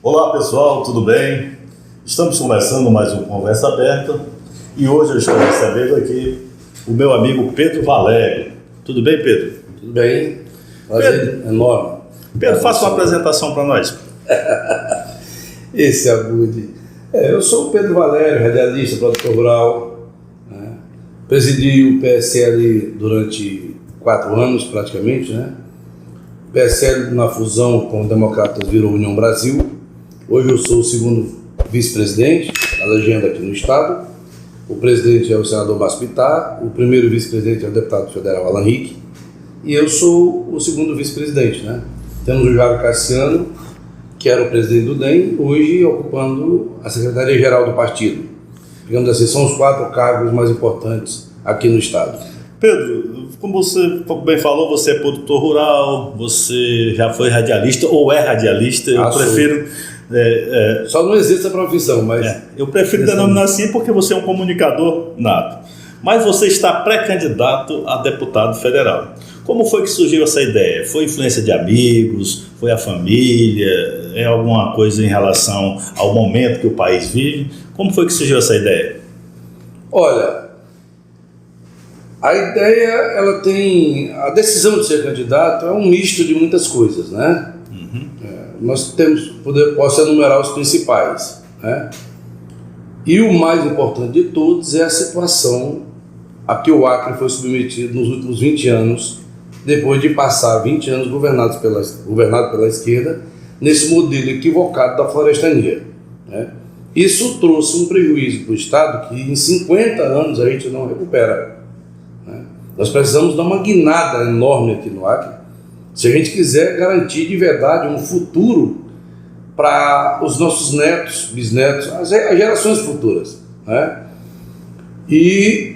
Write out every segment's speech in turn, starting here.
Olá pessoal, tudo bem? Estamos começando mais um Conversa Aberta e hoje eu estou recebendo aqui o meu amigo Pedro Valério. Tudo bem, Pedro? Tudo bem, prazer enorme. Pedro, faça uma apresentação para nós. Esse Abud. Eu sou o Pedro Valério, radialista, produtor rural, né? Presidi o PSL durante 4 anos praticamente, né? O PSL na fusão com o Democratas virou União Brasil. Hoje eu sou o segundo vice-presidente da legenda aqui no estado. O presidente é o senador Márcio Pitar, o primeiro vice-presidente é o deputado federal Alan Rick e eu sou o segundo vice-presidente, né? Temos o Jairo Cassiano, que era o presidente do DEM, hoje ocupando a secretaria-geral do partido. Digamos assim, são os 4 cargos mais importantes aqui no estado. Pedro, como você bem falou, você é produtor rural, você já foi radialista ou é radialista, eu prefiro... Só não existe a profissão, mas... eu prefiro denominar assim porque você é um comunicador nato. Mas você está pré-candidato a deputado federal. Como foi que surgiu essa ideia? Foi influência de amigos? Foi a família? É alguma coisa em relação ao momento que o país vive? Como foi que surgiu essa ideia? Olha, a ideia, ela tem... A decisão de ser candidato é um misto de muitas coisas, né? Nós posso enumerar os principais, né? E o mais importante de todos é a situação a que o Acre foi submetido nos últimos 20 anos, depois de passar 20 anos governado pela esquerda, nesse modelo equivocado da florestania, né? Isso trouxe um prejuízo para o Estado que em 50 anos a gente não recupera, né? Nós precisamos dar uma guinada enorme aqui no Acre, se a gente quiser garantir de verdade um futuro para os nossos netos, bisnetos, as gerações futuras, né? E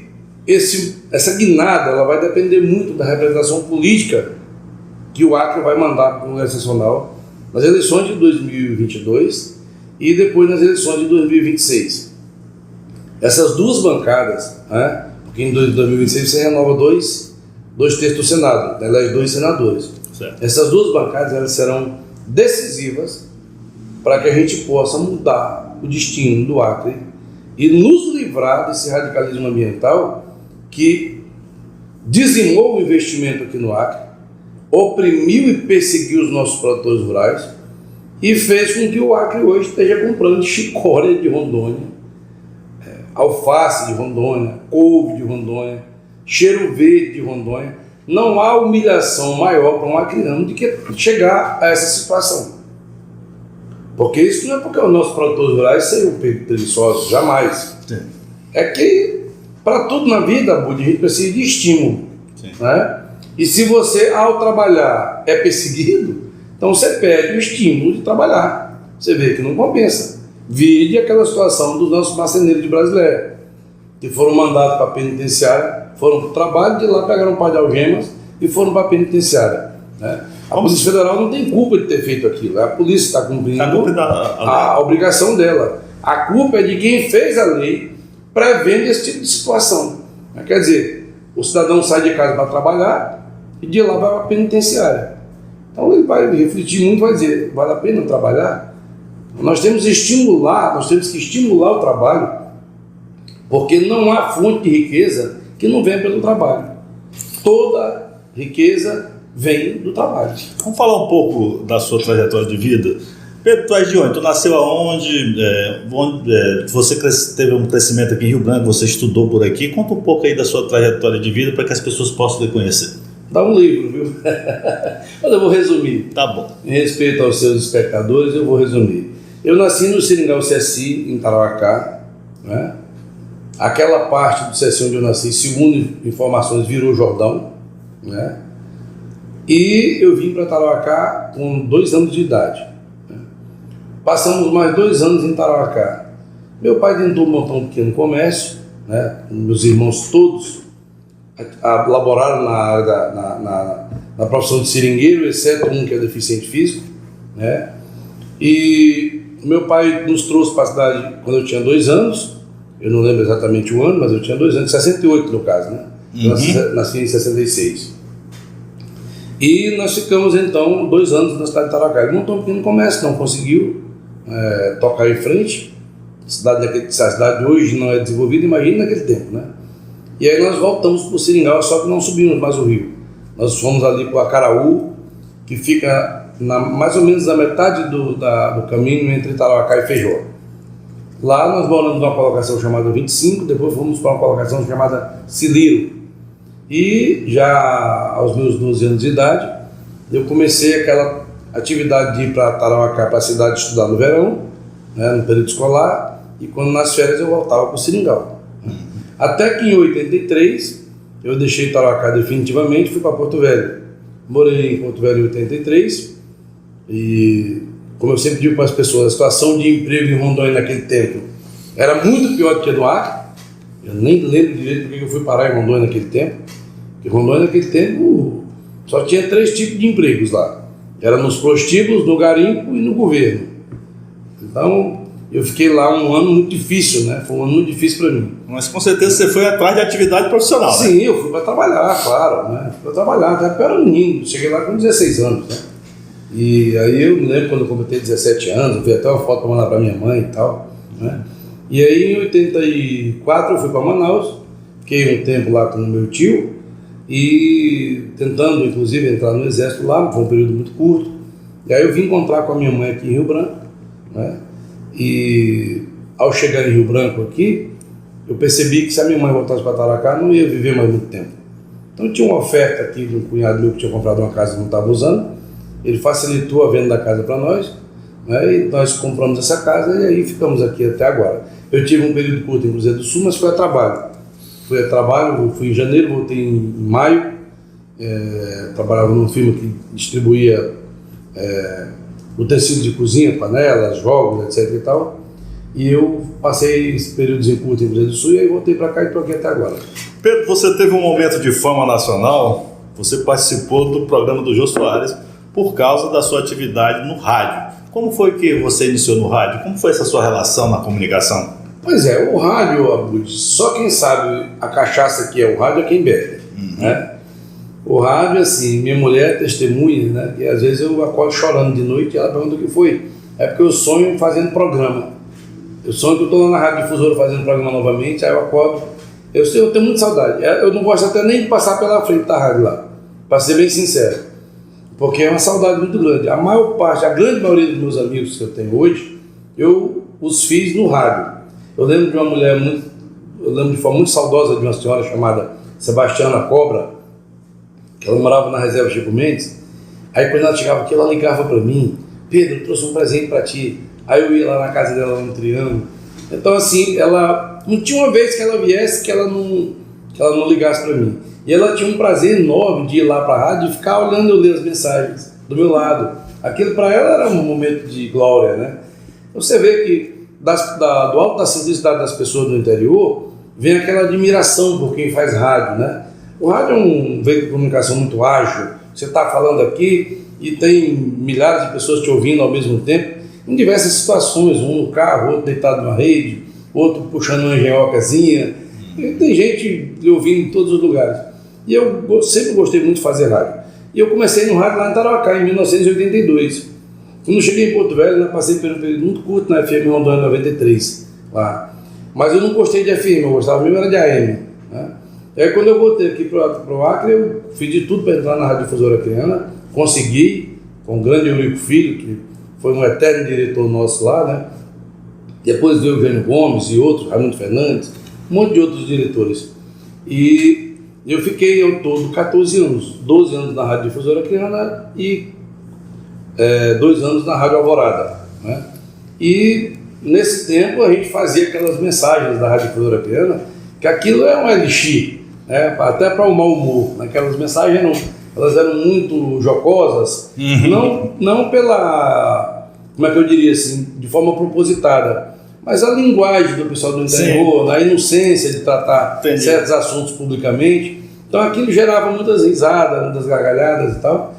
essa guinada ela vai depender muito da representação política que o Acre vai mandar para o Congresso Nacional nas eleições de 2022 e depois nas eleições de 2026. Essas duas bancadas, né? Porque em 2026 você renova dois terços do Senado, elege 2 senadores. Certo. Essas duas bancadas elas serão decisivas para que a gente possa mudar o destino do Acre e nos livrar desse radicalismo ambiental que dizimou o investimento aqui no Acre, oprimiu e perseguiu os nossos produtores rurais e fez com que o Acre hoje esteja comprando chicória de Rondônia, alface de Rondônia, couve de Rondônia, cheiro verde de Rondônia. Não há humilhação maior para um acreano do que chegar a essa situação. Porque isso não é porque os nossos produtores rurais sejam preguiçosos, jamais. Sim. É que, para tudo na vida, a gente precisa de estímulo. Né? E se você, ao trabalhar, é perseguido, então você perde o estímulo de trabalhar. Você vê que não compensa. Vide aquela situação dos nossos marceneiros de Brasileira, que foram mandados para a penitenciária, foram para o trabalho, de lá pegaram um par de algemas e foram para a penitenciária, né? A Polícia Federal não tem culpa de ter feito aquilo, a polícia está cumprindo a obrigação dela. A culpa é de quem fez a lei prevendo esse tipo de situação. Quer dizer, o cidadão sai de casa para trabalhar e de lá vai para a penitenciária. Então ele vai refletir muito, vai dizer, vale a pena trabalhar? Nós temos que estimular o trabalho, porque não há fonte de riqueza que não vem pelo trabalho. Toda riqueza vem do trabalho. Vamos falar um pouco da sua trajetória de vida. Pedro, tu és de onde? Tu nasceu aonde? Você teve um crescimento aqui em Rio Branco, você estudou por aqui. Conta um pouco aí da sua trajetória de vida para que as pessoas possam lhe conhecer. Dá um livro, viu? Mas eu vou resumir. Tá bom. Em respeito aos seus espectadores, eu vou resumir. Eu nasci no Seringal CSI, em Tarauacá, né? Aquela parte do CSI onde eu nasci, segundo informações, virou Jordão, né? E eu vim para Tarauacá com 2 anos de idade, né? Passamos mais 2 anos em Tarauacá. Meu pai tentou montar um pequeno comércio, né? Meus irmãos todos laboraram na área na profissão de seringueiro, exceto um que é deficiente físico, né? E meu pai nos trouxe para a cidade quando eu tinha 2 anos. Eu não lembro exatamente o ano, mas eu tinha 2 anos, 68 no caso, né? Eu nasci em 66. E nós ficamos então 2 anos na cidade de Tarauacá. Ele montou um pequeno comércio, não conseguiu tocar em frente. A cidade hoje não é desenvolvida, imagina naquele tempo, né? E aí nós voltamos para o Seringal, só que não subimos mais o rio. Nós fomos ali para o Acaraú, que fica mais ou menos na metade do caminho entre Tarauacá e Feijó. Lá nós moramos numa colocação chamada 25, depois fomos para uma colocação chamada Ciliro. E já aos meus 12 anos de idade, eu comecei aquela atividade de ir para Tarauacá, para a cidade, estudar no verão, né, no período escolar, e quando nas férias eu voltava para o Seringal. Até que em 83, eu deixei Tarauacá definitivamente e fui para Porto Velho. Morei em Porto Velho em 83, e como eu sempre digo para as pessoas, a situação de emprego em Rondônia naquele tempo era muito pior do que a do Acre. Eu nem lembro direito porque eu fui parar em Rondônia naquele tempo. Porque Rondônia naquele tempo só tinha 3 tipos de empregos lá. Era nos prostíbulos, no garimpo e no governo. Então, eu fiquei lá um ano muito difícil, né? Foi um ano muito difícil para mim. Mas com certeza você foi atrás de atividade profissional, né? Sim, eu fui para trabalhar, claro, né? Fui para trabalhar, até porque eu era menino. Cheguei lá com 16 anos, né? E aí eu me lembro quando eu completei 17 anos, eu vi até uma foto para mandar para minha mãe e tal, né? E aí em 84 eu fui para Manaus, fiquei um tempo lá com o meu tio e tentando inclusive entrar no exército lá, foi um período muito curto. E aí eu vim encontrar com a minha mãe aqui em Rio Branco, né? E ao chegar em Rio Branco aqui, eu percebi que se a minha mãe voltasse para Tarauacá, não ia viver mais muito tempo. Então tinha uma oferta aqui de um cunhado meu que tinha comprado uma casa que não estava usando, ele facilitou a venda da casa para nós, né? E nós compramos essa casa e aí ficamos aqui até agora. Eu tive um período curto em Cruzeiro do Sul, mas foi a trabalho. Fui em janeiro, voltei em maio, trabalhava numa firma que distribuía utensílios de cozinha, panelas, jogos, etc e tal. E eu passei esse período curto em Cruzeiro do Sul e aí voltei para cá e estou aqui até agora. Pedro, você teve um momento de fama nacional, você participou do programa do Jô Soares por causa da sua atividade no rádio. Como foi que você iniciou no rádio? Como foi essa sua relação na comunicação? Pois é, o rádio, Abud, só quem sabe a cachaça que é o rádio é quem bebe, né? O rádio, assim, minha mulher testemunha, né? Que às vezes eu acordo chorando de noite e ela pergunta o que foi. É porque eu sonho fazendo programa. Eu sonho que eu estou lá na Rádio Difusora fazendo programa novamente, aí eu acordo. Eu tenho muita saudade. Eu não gosto até nem de passar pela frente da rádio lá, para ser bem sincero. Porque é uma saudade muito grande. A grande maioria dos meus amigos que eu tenho hoje, eu os fiz no rádio. Eu lembro de uma mulher eu lembro de forma muito saudosa de uma senhora chamada Sebastiana Cobra, que ela morava na reserva Chico Mendes. Aí quando ela chegava aqui, ela ligava para mim: Pedro, eu trouxe um presente para ti. Aí eu ia lá na casa dela, no Triângulo. Então assim, ela não tinha uma vez que ela viesse que ela não ligasse para mim. E ela tinha um prazer enorme de ir lá para a rádio e ficar olhando eu ler as mensagens do meu lado. Aquilo para ela era um momento de glória, né? Você vê que do alto da simplicidade das pessoas do interior vem aquela admiração por quem faz rádio, né? O rádio é um veículo de comunicação muito ágil. Você está falando aqui e tem milhares de pessoas te ouvindo ao mesmo tempo, em diversas situações, um no carro, outro deitado na rede, outro puxando uma engenhocazinha. Tem gente lhe ouvindo em todos os lugares. E eu sempre gostei muito de fazer rádio. E eu comecei no rádio lá em Tarauacá, em 1982. Quando eu cheguei em Porto Velho, eu passei por um período muito curto na FM Rondônia 93, lá. Mas eu não gostei de FM, eu gostava mesmo era de AM, né? E aí quando eu voltei aqui para o Acre, eu fiz de tudo para entrar na Rádio Difusora Acreana, consegui, com o grande Eurico Filho, que foi um eterno diretor nosso lá, né? Depois veio o Eugênio Gomes e outros, Raimundo Fernandes, um monte de outros diretores. E eu fiquei ao todo 14 anos, 12 anos na Rádio Difusora Acreana e 2 anos na Rádio Alvorada, né? E nesse tempo a gente fazia aquelas mensagens da Rádio Difusora Acreana, que aquilo é um elixir, né? Até para o mau humor. Aquelas mensagens elas eram muito jocosas, não pela, como é que eu diria assim, de forma propositada, mas a linguagem do pessoal do interior, a inocência de tratar certos assuntos publicamente. Então aquilo gerava muitas risadas, muitas gargalhadas e tal.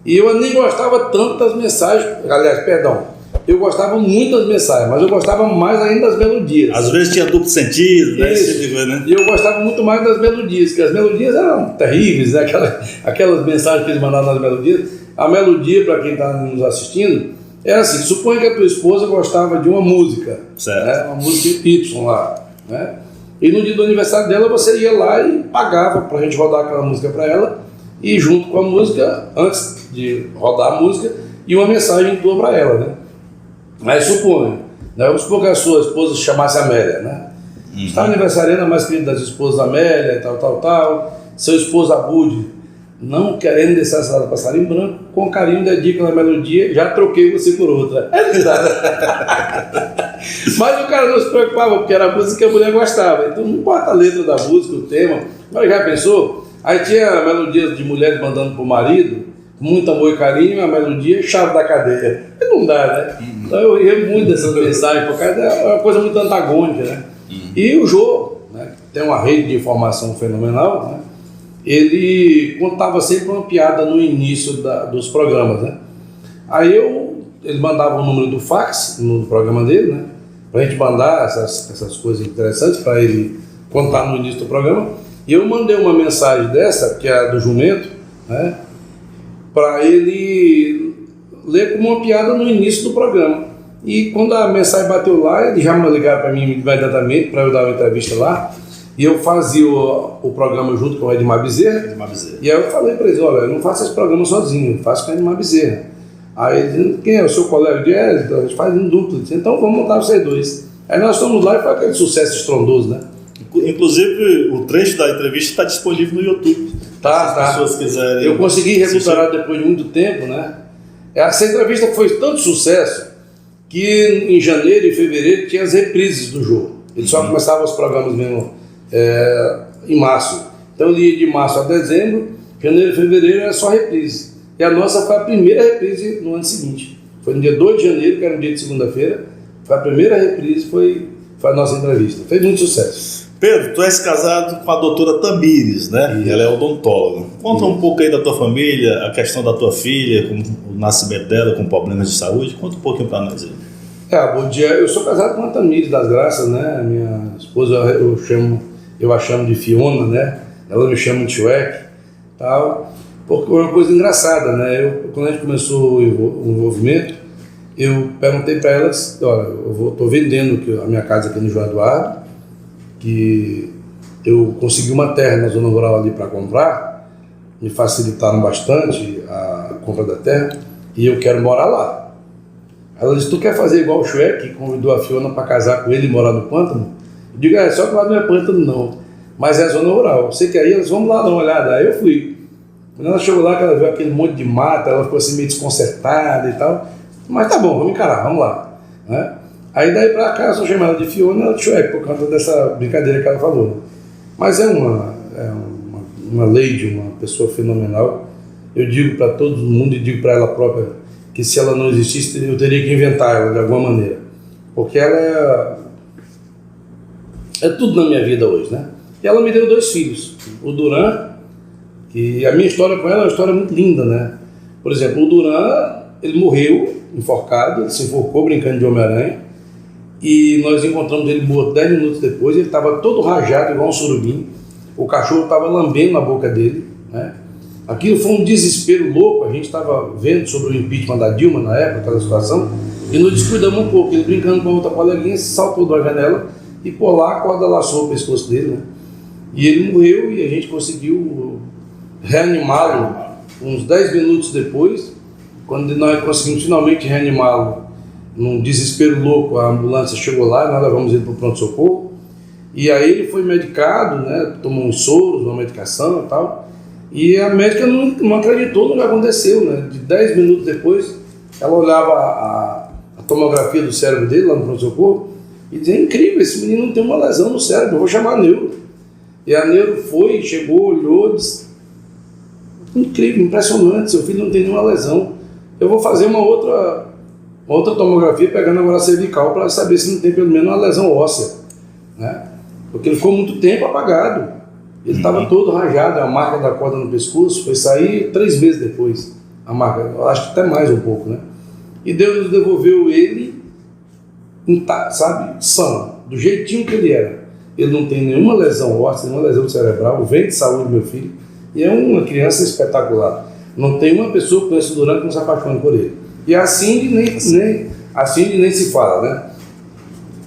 E eu nem gostava tanto das mensagens, aliás, perdão, Eu gostava muito das mensagens, mas eu gostava mais ainda das melodias. Às vezes tinha duplo sentido, né? Isso. Né? E eu gostava muito mais das melodias, porque as melodias eram terríveis, né? Aquelas mensagens que eles mandavam nas melodias. A melodia, para quem está nos assistindo, era assim: suponha que a tua esposa gostava de uma música, né? Uma música Y lá, né? E no dia do aniversário dela você ia lá e pagava para a gente rodar aquela música para ela, e junto com a música, antes de rodar a música, e uma mensagem tua para ela, né? Mas suponha, né? Vamos supor que a sua esposa se chamasse Amélia, né? Está aniversariando a mais querida das esposas Amélia, tal. Seu esposo Abude, não querendo deixar essa data passarinho branco, com carinho dedica na melodia, já troquei você por outra. É verdade. Mas o cara não se preocupava, porque era a música que a mulher gostava. Então não importa a letra da música, o tema. Mas já pensou? Aí tinha melodias de mulheres mandando pro marido, com muito amor e carinho, a melodia chave da cadeia. E não dá, né? Então eu ria muito dessas mensagens, porque é uma coisa muito antagônica, né? E o Jô, né, que tem uma rede de informação fenomenal, né? Ele contava sempre uma piada no início dos programas, né? Aí ele mandava o número do fax no programa dele, né? Pra gente mandar essas coisas interessantes para ele contar no início do programa. E eu mandei uma mensagem dessa, que é a do jumento, né? Para ele ler como uma piada no início do programa. E quando a mensagem bateu lá, ele já me ligava para mim imediatamente para eu dar uma entrevista lá. E eu fazia o programa junto com o Edmar Bezerra. E aí eu falei para eles: olha, eu não faço esse programa sozinho, eu faço com o Edmar Bezerra. Aí ele disse: quem é o seu colega? Então, a gente faz em dupla. Disse: então vamos montar vocês dois. Aí nós fomos lá e foi aquele sucesso estrondoso, né? Inclusive, o trecho da entrevista está disponível no YouTube. Tá. Se as pessoas quiserem. Eu consegui recuperar depois de muito tempo, né? Essa entrevista foi tanto sucesso que em janeiro e fevereiro tinha as reprises do jogo. Ele só começava os programas mesmo em março. Então ele ia de março a dezembro, janeiro e fevereiro era só reprise. E a nossa foi a primeira reprise no ano seguinte. Foi no dia 2 de janeiro, que era um dia de segunda-feira. Foi a primeira reprise, foi a nossa entrevista. Fez muito sucesso. Pedro, tu és casado com a doutora Tamires, né? Ela é odontóloga. Conta um pouco aí da tua família, a questão da tua filha, com o nascimento dela, com problemas de saúde. Conta um pouquinho para nós aí. Bom dia. Eu sou casado com a Tamires das Graças, né? Minha esposa, eu a chamo de Fiona, né? Ela me chama de Shrek, tal. Porque é uma coisa engraçada, né? Quando a gente começou o envolvimento, eu perguntei para elas: olha, eu estou vendendo a minha casa aqui no João Eduardo, que eu consegui uma terra na zona rural ali para comprar, me facilitaram bastante a compra da terra, e eu quero morar lá. Ela disse: tu quer fazer igual o Shrek, que convidou a Fiona para casar com ele e morar no pântano? Eu digo: só que lá não é pântano não, mas é zona rural. Você quer ir? Elas: vamos lá dar uma olhada. Aí eu fui. Quando ela chegou lá, que ela viu aquele monte de mata, ela ficou assim meio desconcertada e tal. Mas tá bom, vamos encarar, vamos lá, né? Aí daí pra cá eu sou chamada de Fiona e ela de Shrek, por conta dessa brincadeira que ela falou. Mas é uma lady, uma pessoa fenomenal. Eu digo para todo mundo e digo para ela própria que se ela não existisse, eu teria que inventar ela de alguma maneira. Porque ela é tudo na minha vida hoje, né? E ela me deu 2 filhos. O Duran, que a minha história com ela é uma história muito linda, né? Por exemplo, o Duran, ele morreu enforcado, ele se enforcou brincando de Homem-Aranha. E nós encontramos ele morto 10 minutos depois. Ele estava todo rajado, igual um surubim. O cachorro estava lambendo a boca dele, né? Aquilo foi um desespero louco. A gente estava vendo sobre o impeachment da Dilma na época, aquela situação, e nos descuidamos um pouco. Ele brincando com a outra coleguinha, saltou da janela e por lá a corda laçou o pescoço dele, né? E ele morreu e a gente conseguiu reanimá-lo uns 10 minutos depois. Quando nós conseguimos finalmente reanimá-lo, num desespero louco, a ambulância chegou lá, nós levamos ele para o pronto-socorro. E aí ele foi medicado, né? Tomou uns soros, uma medicação e tal. E a médica não acreditou no que aconteceu, né? De 10 minutos depois, ela olhava a tomografia do cérebro dele lá no pronto-socorro e dizia: é incrível, esse menino tem uma lesão no cérebro, eu vou chamar a neuro. E a neuro foi, chegou, olhou, disse: incrível, impressionante, seu filho não tem nenhuma lesão. Eu vou fazer uma outra tomografia pegando agora a cervical para saber se não tem pelo menos uma lesão óssea, né? Porque ele ficou muito tempo apagado. Ele estava todo rajado, a marca da corda no pescoço foi sair 3 meses depois, a marca, eu acho que até mais um pouco, né? E Deus nos devolveu ele, sabe, são, do jeitinho que ele era. Ele não tem nenhuma lesão óssea, nenhuma lesão cerebral, vem de saúde, meu filho, e é uma criança espetacular. Não tem uma pessoa que conhece o Duran que não se apaixone por ele. E assim nem se fala, né?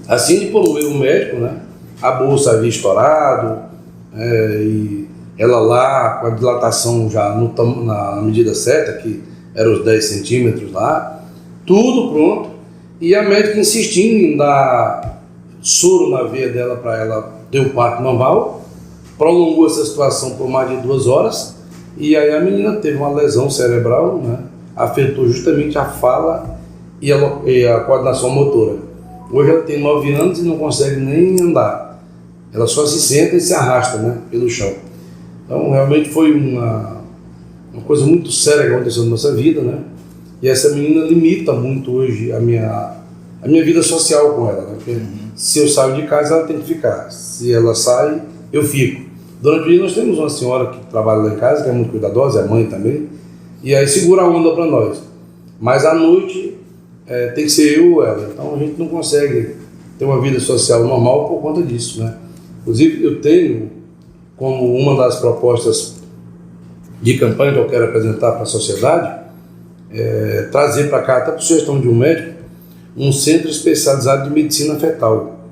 Assim por um erro médico, né? A bolsa havia estourado, e ela lá, com a dilatação já na medida certa, que era os 10 centímetros lá, tudo pronto, e a médica insistindo em dar soro na veia dela para ela ter o parto normal, prolongou essa situação por mais de 2 horas, e aí a menina teve uma lesão cerebral, né? Afetou justamente a fala e a coordenação motora. Hoje ela tem 9 anos e não consegue nem andar. Ela só se senta e se arrasta, né, pelo chão. Então realmente foi uma coisa muito séria que aconteceu na nossa vida, né? E essa menina limita muito hoje a minha vida social com ela, né? Porque se eu saio de casa ela tem que ficar, se ela sai eu fico. Durante o dia nós temos uma senhora que trabalha lá em casa, que é muito cuidadosa, é mãe também, e aí segura a onda para nós. Mas à noite tem que ser eu ou ela, então a gente não consegue ter uma vida social normal por conta disso, né? Inclusive eu tenho como uma das propostas de campanha que eu quero apresentar para a sociedade, trazer para cá, até por sugestão de um médico, um centro especializado de medicina fetal.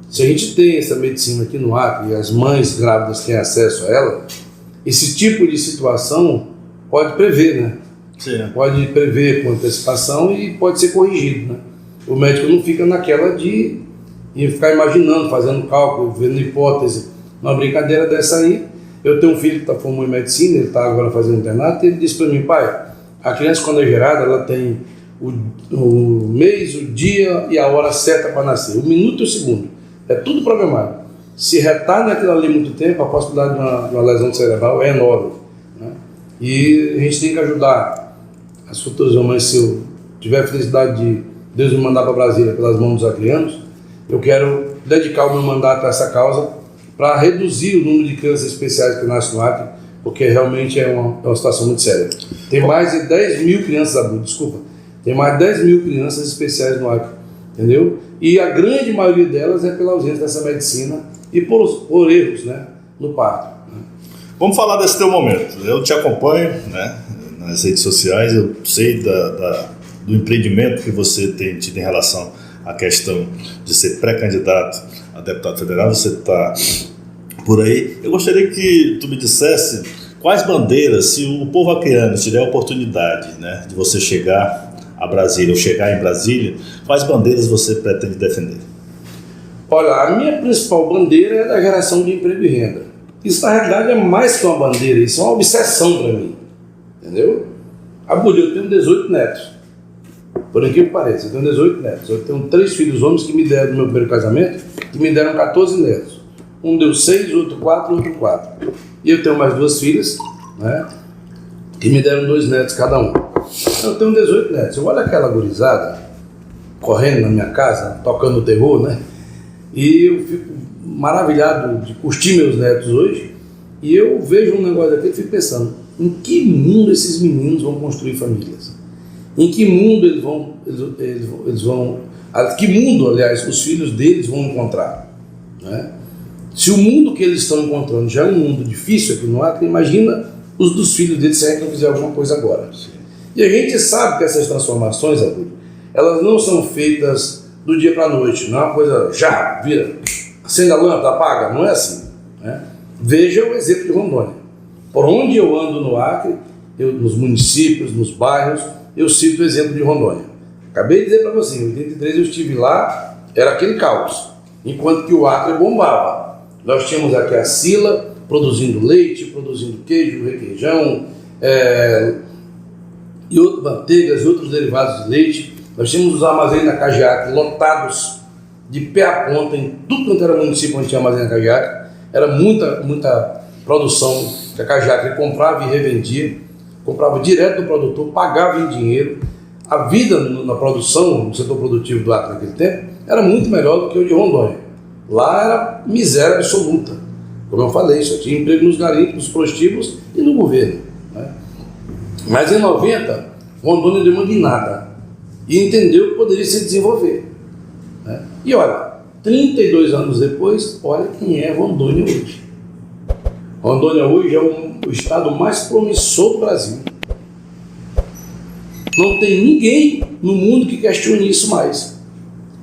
Se a gente tem essa medicina aqui no Acre e as mães grávidas têm acesso a ela, esse tipo de situação pode prever, né? Sim. Pode prever com antecipação e pode ser corrigido, né? O médico não fica naquela de ficar imaginando, fazendo cálculo, vendo hipótese. Uma brincadeira dessa aí, eu tenho um filho que formou em medicina, ele está agora fazendo internato, e ele disse para mim: pai, a criança quando é gerada, ela tem o mês, o dia e a hora certa para nascer, o minuto e o segundo, é tudo programado. Se retarda aquilo ali muito tempo, a possibilidade de uma lesão cerebral é enorme, né? E a gente tem que ajudar as futuras mamães. Se eu tiver a felicidade de Deus me mandar para Brasília pelas mãos dos acreanos, eu quero dedicar o meu mandato a essa causa para reduzir o número de crianças especiais que nascem no Acre, porque realmente é uma situação muito séria. Tem mais de 10 mil crianças adultas, tem mais de 10 mil crianças especiais no Acre, entendeu? E a grande maioria delas é pela ausência dessa medicina e por erros, né, no parto, né? Vamos falar desse teu momento. Eu te acompanho, né, nas redes sociais, eu sei do empreendimento que você tem tido em relação à questão de ser pré-candidato a deputado federal, você está por aí. Eu gostaria que tu me dissesse quais bandeiras, se o povo acreano tiver a oportunidade, né, de você chegar a Brasília ou chegar em Brasília, quais bandeiras você pretende defender? Olha, a minha principal bandeira é da geração de emprego e renda. Isso na realidade é mais que uma bandeira, isso é uma obsessão para mim, entendeu? Eu tenho 18 netos, por aqui que pareça, eu tenho 18 netos. Eu tenho 3 filhos homens que me deram no meu primeiro casamento, que me deram 14 netos. Um deu 6, outro 4, outro 4. E eu tenho mais 2 filhas, né, que me deram 2 netos cada um. Eu tenho 18 netos. Eu olho aquela gurizada correndo na minha casa, tocando terror, né? E eu fico maravilhado de curtir meus netos hoje. E eu vejo um negócio daquele e fico pensando: em que mundo esses meninos vão construir famílias? Em que mundo eles vão que mundo, aliás, os filhos deles vão encontrar, né? Se o mundo que eles estão encontrando já é um mundo difícil aqui no Acre, imagina os dos filhos deles se a gente não fizer alguma coisa agora. E a gente sabe que essas transformações, Abud, elas não são feitas do dia para a noite, não é uma coisa já, vira, acende a lâmpada, apaga, não é assim, né? Veja o exemplo de Rondônia. Por onde eu ando no Acre, nos municípios, nos bairros, eu cito o exemplo de Rondônia. Acabei de dizer para você, em 83 eu estive lá, era aquele caos, enquanto que o Acre bombava. Nós tínhamos aqui a Sila produzindo leite, produzindo queijo, requeijão, e outras manteigas e outros derivados de leite. Nós tínhamos os armazéns da Cagiac lotados de pé a ponta em tudo quanto era município onde tinha armazém da Cagiac. Era muita produção que a Cagiac comprava e revendia, comprava direto do produtor, pagava em dinheiro. A vida na produção, no setor produtivo do Acre naquele tempo, era muito melhor do que o de Rondônia. Lá era miséria absoluta. Como eu falei, só tinha emprego nos garimpos, nos prostíbulos e no governo, né? Mas em 90, Rondônia deu uma guinada. e entendeu que poderia se desenvolver, né? E olha, 32 anos depois, olha quem é Rondônia hoje. Rondônia hoje é o estado mais promissor do Brasil. Não tem ninguém no mundo que questione isso mais.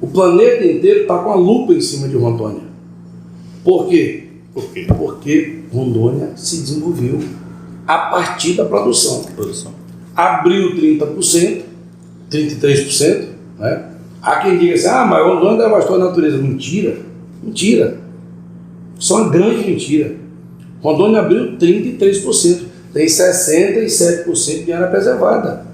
O planeta inteiro está com a lupa em cima de Rondônia. Por quê? Porque Rondônia se desenvolveu a partir da produção. Abriu 30%, 33%, né? Há quem diga assim, mas Rondônia devastou a natureza. Mentira, mentira. Isso é uma grande mentira. Rondônia abriu 33%, tem 67% de área preservada,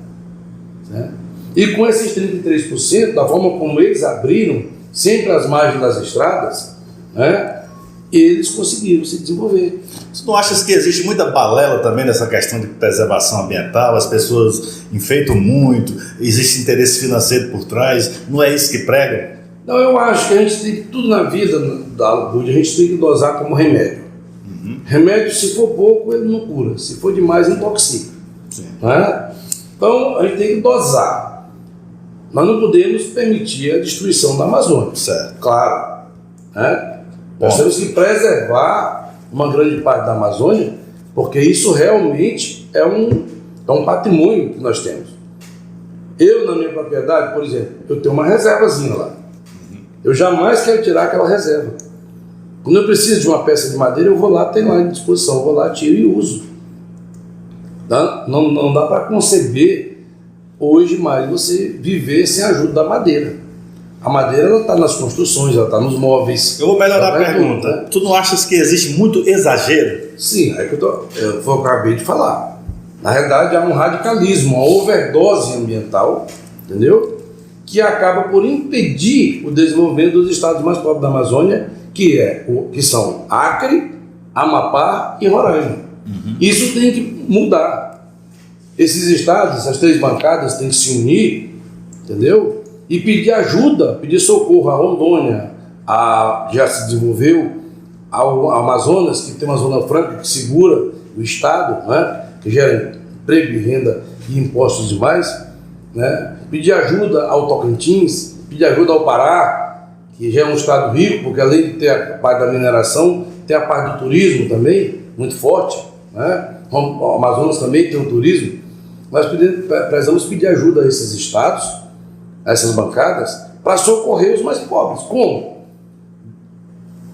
né? E com esses 33%, da forma como eles abriram, sempre às margens das estradas, né, eles conseguiram se desenvolver. Você não acha que existe muita balela também nessa questão de preservação ambiental? As pessoas enfeitam muito, existe interesse financeiro por trás, não é isso que pregam? Não, eu acho que a gente tem tudo na vida da saúde, a gente tem que dosar como remédio. Remédio, se for pouco, ele não cura, se for demais, intoxica. Né? Então, a gente tem que dosar. Nós não podemos permitir a destruição da Amazônia. Certo. Claro. Né? Nós temos que preservar uma grande parte da Amazônia, porque isso realmente é um patrimônio que nós temos. Eu, na minha propriedade, por exemplo, eu tenho uma reservazinha lá. Eu jamais quero tirar aquela reserva. Quando eu preciso de uma peça de madeira, eu vou lá, tenho lá à disposição, eu vou lá, tiro e uso. Tá? Não dá para conceber hoje mais você viver sem a ajuda da madeira. A madeira está nas construções, ela está nos móveis. Eu vou melhorar a pergunta. Né? Tu não achas que existe muito exagero? Sim, é que eu acabei de falar. Na realidade, há um radicalismo, uma overdose ambiental, entendeu? Que acaba por impedir o desenvolvimento dos estados mais pobres da Amazônia, que são Acre, Amapá e Roraima. Isso tem que mudar. Esses estados, essas três bancadas têm que se unir, entendeu? E pedir ajuda, pedir socorro à Rondônia, já se desenvolveu, ao Amazonas, que tem uma zona franca que segura o estado, né? Que gera emprego e renda e impostos demais, né? Pedir ajuda ao Tocantins, pedir ajuda ao Pará, que já é um estado rico, porque além de ter a parte da mineração, tem a parte do turismo também, muito forte, né? O Amazonas também tem o turismo. Nós precisamos pedir ajuda a esses estados, a essas bancadas, para socorrer os mais pobres. Como?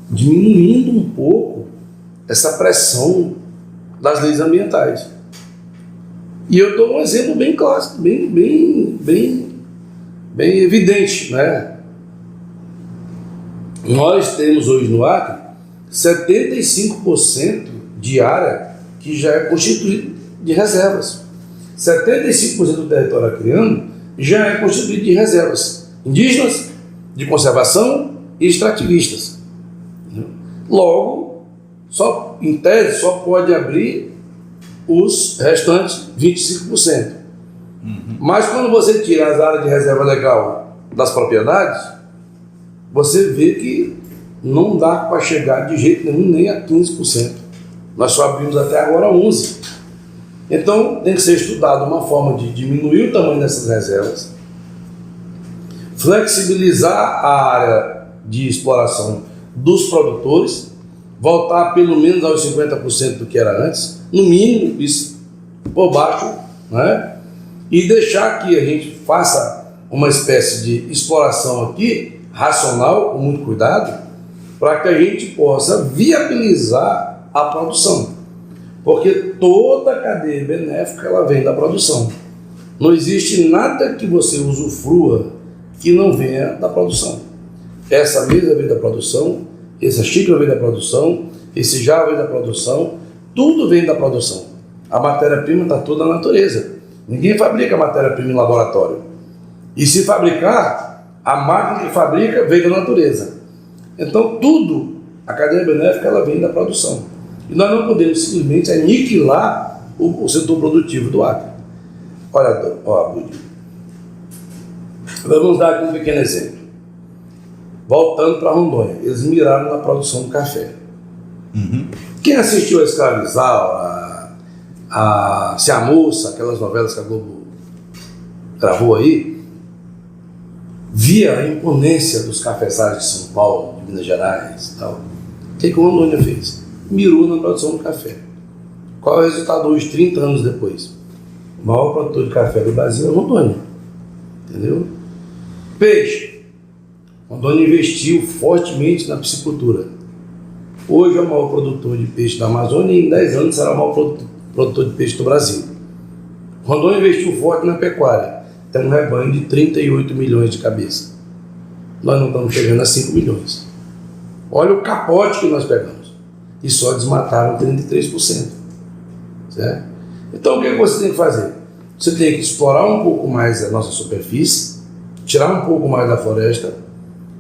Diminuindo um pouco essa pressão das leis ambientais. E eu dou um exemplo bem clássico, bem evidente, né? Nós temos hoje no Acre 75% de área que já é constituída de reservas. 75% do território acreano já é constituído de reservas indígenas, de conservação e extrativistas. Logo, em tese, só pode abrir os restantes 25%. Mas quando você tira as áreas de reserva legal das propriedades, você vê que não dá para chegar de jeito nenhum nem a 15%. Nós só abrimos até agora 11%. Então, tem que ser estudada uma forma de diminuir o tamanho dessas reservas, flexibilizar a área de exploração dos produtores, voltar pelo menos aos 50% do que era antes, no mínimo isso por baixo, né? E deixar que a gente faça uma espécie de exploração aqui, racional, com muito cuidado, para que a gente possa viabilizar a produção. Porque toda a cadeia benéfica ela vem da produção. Não existe nada que você usufrua que não venha da produção. Essa mesa vem da produção, essa xícara vem da produção, esse jarro vem da produção, tudo vem da produção. A matéria-prima está toda na natureza. Ninguém fabrica matéria-prima em laboratório. E se fabricar, a máquina que fabrica vem da natureza. Então tudo, a cadeia benéfica ela vem da produção. E nós não podemos simplesmente aniquilar o setor produtivo do Acre. Olha, Abud, vamos dar aqui um pequeno exemplo. Voltando para Rondônia, eles miraram na produção do café. Quem assistiu a Escravizal, a Se a Moça, aquelas novelas que a Globo gravou aí, via a imponência dos cafezais de São Paulo, de Minas Gerais e tal, o que o Rondônia fez? Mirou na produção do café. Qual é o resultado hoje, 30 anos depois? O maior produtor de café do Brasil é Rondônia. Entendeu? Peixe. Rondônia investiu fortemente na piscicultura. Hoje é o maior produtor de peixe da Amazônia e em 10 anos será o maior produtor de peixe do Brasil. Rondônia investiu forte na pecuária. Tem um rebanho de 38 milhões de cabeças. Nós não estamos chegando a 5 milhões. Olha o capote que nós pegamos. E só desmataram 33%. Certo? Então o que você tem que fazer? Você tem que explorar um pouco mais a nossa superfície, tirar um pouco mais da floresta,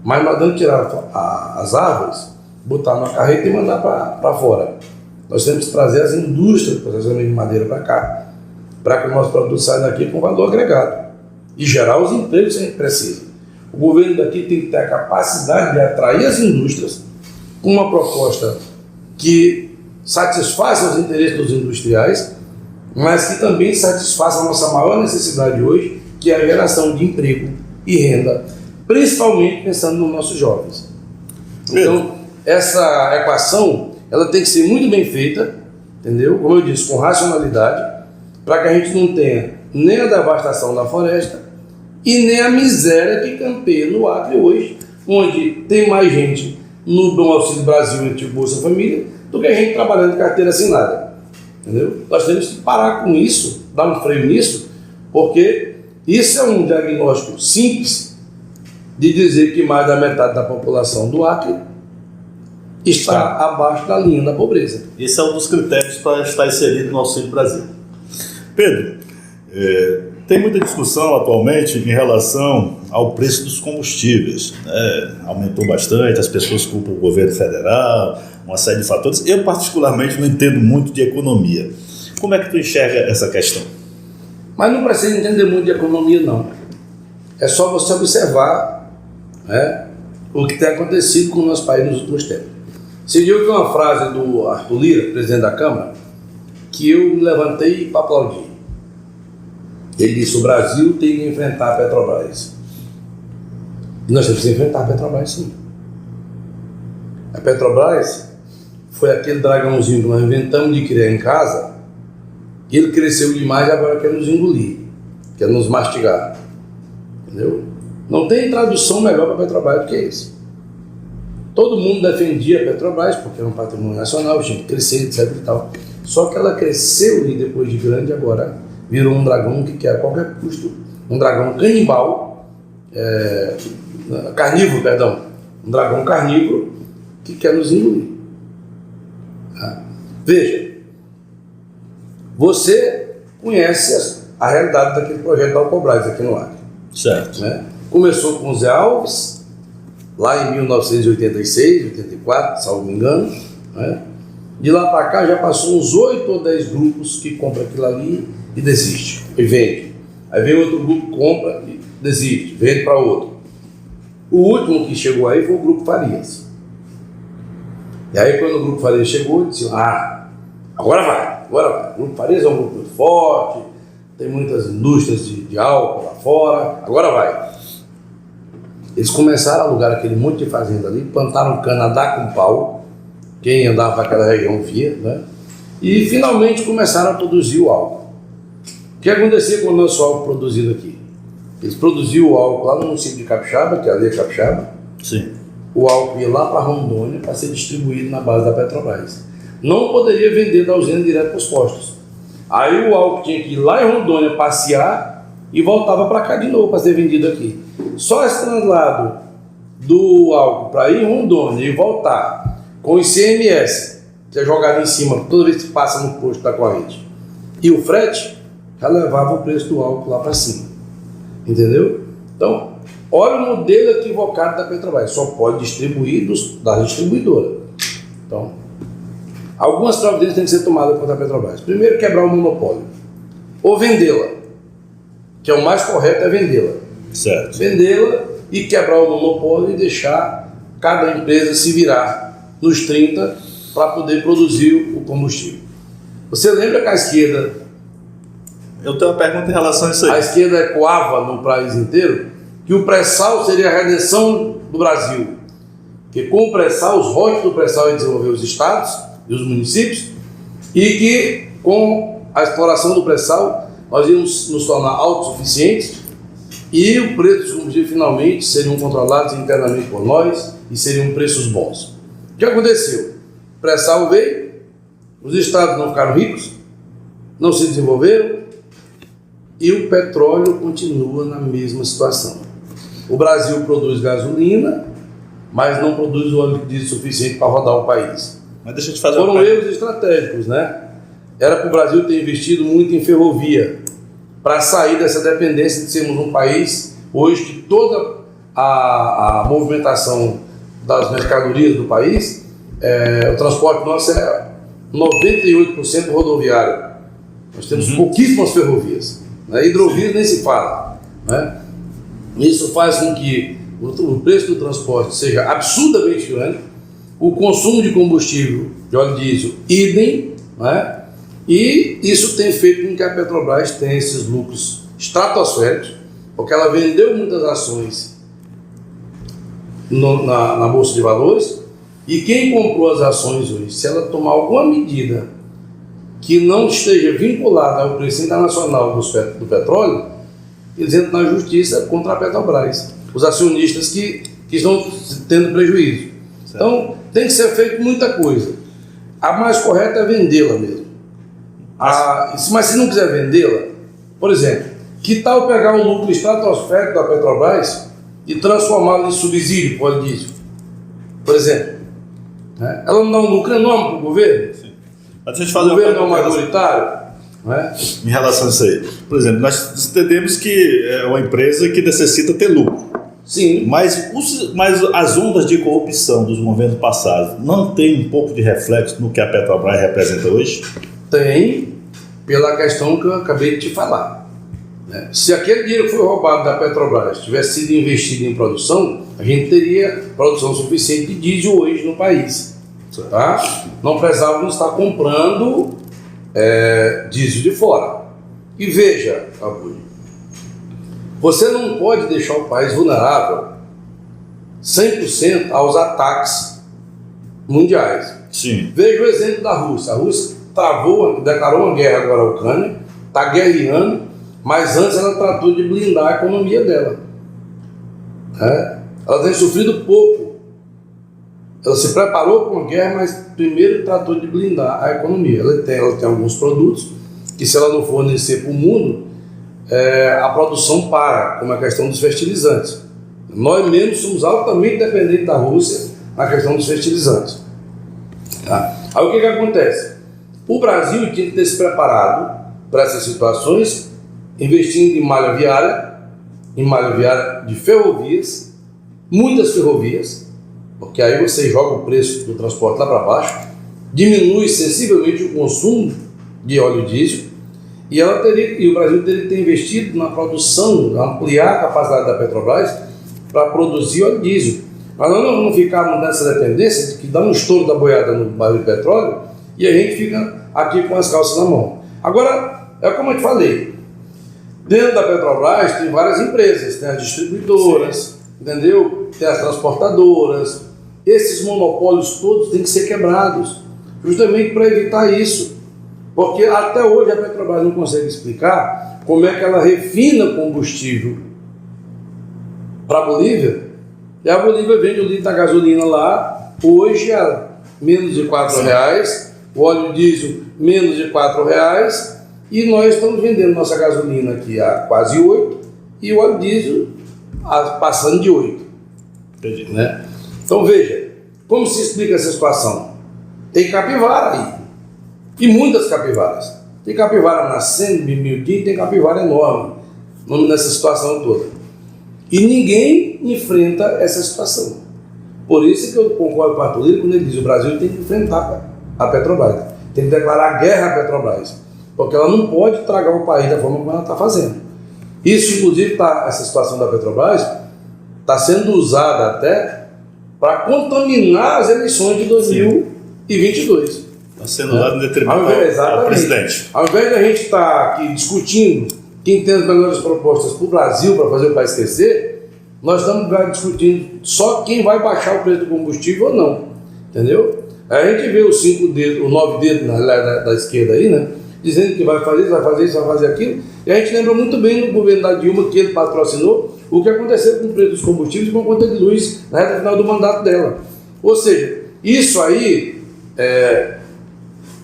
mas não adianta tirar as árvores, botar numa carreta e mandar para fora. Nós temos que trazer as indústrias de processamento de madeira para cá, para que o nosso produto saia daqui com valor agregado e gerar os empregos que a gente precisa. O governo daqui tem que ter a capacidade de atrair as indústrias com uma proposta que satisfaça os interesses dos industriais, mas que também satisfaça a nossa maior necessidade hoje, que é a geração de emprego e renda, principalmente pensando nos nossos jovens. Então, essa equação, ela tem que ser muito bem feita, entendeu? Como eu disse, com racionalidade, para que a gente não tenha nem a devastação da floresta e nem a miséria que campeia no Acre hoje, onde tem mais gente no Bom Auxílio Brasil e tipo Bolsa Família do que a gente trabalhando de carteira assinada. Entendeu? Nós temos que parar com isso, dar um freio nisso, porque isso é um diagnóstico simples de dizer que mais da metade da população do Acre está abaixo da linha da pobreza. Esse é um dos critérios para estar inserido no Auxílio Brasil. Pedro, tem muita discussão atualmente em relação ao preço dos combustíveis. Aumentou bastante, as pessoas culpam o governo federal, uma série de fatores. Eu, particularmente, não entendo muito de economia. Como é que tu enxerga essa questão? Mas não precisa entender muito de economia, não. É só você observar, né, o que tem acontecido com o nosso país nos últimos tempos. Você viu que uma frase do Arthur Lira, presidente da Câmara, que eu me levantei para aplaudir. Ele disse: o Brasil tem que enfrentar a Petrobras. E nós temos que enfrentar a Petrobras, sim. A Petrobras foi aquele dragãozinho que nós inventamos de criar em casa, e ele cresceu demais e agora quer nos engolir, quer nos mastigar. Entendeu? Não tem tradução melhor para a Petrobras do que isso. Todo mundo defendia a Petrobras porque era um patrimônio nacional, tinha que crescer, etc e tal. Só que ela cresceu e depois de grande agora virou um dragão que quer a qualquer custo, um dragão canibal, carnívoro, perdão, um dragão carnívoro que quer nos engolir. Veja, você conhece a realidade daquele projeto da Alcobras aqui no Acre. Certo. Né? Começou com o Zé Alves, lá em 1986, 84, salvo me engano, né? De lá para cá já passou uns 8 ou 10 grupos que compram aquilo ali e desiste, e vende. Aí vem outro grupo, compra e desiste, vende para outro. O último que chegou aí foi o Grupo Farias. E aí quando o Grupo Farias chegou, disse: agora vai. O Grupo Farias é um grupo muito forte, tem muitas indústrias de álcool lá fora, agora vai. Eles começaram a alugar aquele monte de fazenda ali, plantaram cana a dar com pau, quem andava para aquela região via, né? E finalmente começaram a produzir o álcool. O que acontecia com o nosso álcool produzido aqui? Eles produziam o álcool lá no município de Capixaba, que ali é Capixaba. Sim. O álcool ia lá para Rondônia para ser distribuído na base da Petrobras. Não poderia vender da usina direto para os postos. Aí o álcool tinha que ir lá em Rondônia passear e voltava para cá de novo para ser vendido aqui. Só esse traslado do álcool para ir em Rondônia e voltar com o ICMS, que é jogado em cima toda vez que passa no posto da corrente, e o frete, já levava o preço do álcool lá para cima. Entendeu? Então, olha o modelo equivocado da Petrobras. Só pode distribuir da distribuidora. Então, algumas providências têm que ser tomadas contra a Petrobras. Primeiro, quebrar o monopólio. Ou vendê-la, que é o mais correto, é vendê-la. Certo. Vendê-la e quebrar o monopólio e deixar cada empresa se virar nos 30 para poder produzir o combustível. Você lembra que a esquerda... Eu tenho uma pergunta em relação a isso aí. A esquerda ecoava no país inteiro que o pré-sal seria a redenção do Brasil, que com o pré-sal, os royalties do pré-sal iam desenvolver os estados e os municípios, e que com a exploração do pré-sal nós íamos nos tornar autossuficientes e o preço dos combustíveis finalmente seriam controlados internamente por nós e seriam preços bons. O que aconteceu? O pré-sal veio, os estados não ficaram ricos, não se desenvolveram e o petróleo continua na mesma situação. O Brasil produz gasolina, mas não produz o óleo diesel suficiente para rodar o país. Mas deixa eu te fazer Foram erros estratégicos, né? Era para o Brasil ter investido muito em ferrovia para sair dessa dependência de sermos um país hoje que toda a movimentação das mercadorias do país, o transporte nosso é 98% rodoviário. Nós temos pouquíssimas ferrovias, né? Hidrovias nem se fala, né? Isso faz com que o preço do transporte seja absurdamente grande, o consumo de combustível, de óleo diesel, idem, né? E isso tem feito com que a Petrobras tenha esses lucros estratosféricos, porque ela vendeu muitas ações na Bolsa de Valores, e quem comprou as ações hoje, se ela tomar alguma medida que não esteja vinculada ao preço internacional do petróleo, eles entram na justiça contra a Petrobras, os acionistas que estão tendo prejuízo. Certo. Então, tem que ser feito muita coisa. A mais correta é vendê-la mesmo. Mas se não quiser vendê-la, por exemplo, que tal pegar o lucro estratosférico da Petrobras e transformá-lo em subsídio para o óleo diesel? Por exemplo, né? Ela não dá um lucro enorme para o governo? Sim. Mas deixa eu te fazer o governo é um majoritário? Né? Em relação a isso aí. Por exemplo, nós entendemos que é uma empresa que necessita ter lucro. Sim. Mas as ondas de corrupção dos governos passados não tem um pouco de reflexo no que a Petrobras representa hoje? Tem, pela questão que eu acabei de te falar, né? Se aquele dinheiro que foi roubado da Petrobras tivesse sido investido em produção, a gente teria produção suficiente de diesel hoje no país, tá? Não precisávamos estar comprando diesel de fora. E veja, Abud, você não pode deixar o país vulnerável 100% aos ataques mundiais. Sim. Veja o exemplo da Rússia. A Rússia declarou uma guerra agora à Ucrânia, está guerreando, mas antes ela tratou de blindar a economia dela. Ela tem sofrido pouco. Ela se preparou para uma guerra, mas primeiro tratou de blindar a economia. Ela tem alguns produtos que, se ela não fornecer para o mundo, a produção para, como a questão dos fertilizantes. Nós mesmos somos altamente dependentes da Rússia na questão dos fertilizantes. Tá? Aí o que acontece? O Brasil tinha que ter se preparado para essas situações, investindo em malha viária de ferrovias, muitas ferrovias, porque aí você joga o preço do transporte lá para baixo, diminui sensivelmente o consumo de óleo diesel, e o Brasil teria que ter investido na produção, ampliar a capacidade da Petrobras para produzir óleo diesel. Mas nós não vamos ficar nessa dependência de que dá um estouro da boiada no barril de petróleo e a gente fica aqui com as calças na mão. Agora, é como eu te falei, dentro da Petrobras tem várias empresas, tem as distribuidoras, entendeu? Tem as transportadoras. Esses monopólios todos têm que ser quebrados, justamente para evitar isso. Porque até hoje a Petrobras não consegue explicar como é que ela refina combustível para a Bolívia, e a Bolívia vende o litro da gasolina lá, hoje a menos de R$4, o óleo diesel menos de R$4, e nós estamos vendendo nossa gasolina aqui a quase 8, e o óleo diesel passando de 8. Entendi. Né? Então veja, como se explica essa situação? Tem capivara aí. E muitas capivaras. Tem capivara nascendo, bimildinho, tem capivara enorme nessa situação toda. E ninguém enfrenta essa situação. Por isso que eu concordo com o Arthur Lira quando ele diz que o Brasil tem que enfrentar a Petrobras. Tem que declarar guerra à Petrobras. Porque ela não pode tragar o país da forma como ela está fazendo. Isso, inclusive, essa situação da Petrobras está sendo usada até para contaminar as eleições de 2022. Está sendo dado em detrimento ao presidente. Ao invés de a gente estar aqui discutindo quem tem as melhores propostas para o Brasil, para fazer o país crescer, Nós estamos discutindo só quem vai baixar o preço do combustível ou não, entendeu? Aí a gente vê os 5 dedos, os 9 dedos da esquerda aí, né? Dizendo que vai fazer isso, vai fazer isso, vai fazer aquilo. E a gente lembra muito bem no governo da Dilma, que ele patrocinou, o que aconteceu com o preço dos combustíveis e com a conta de luz na reta final do mandato dela. Ou seja, isso aí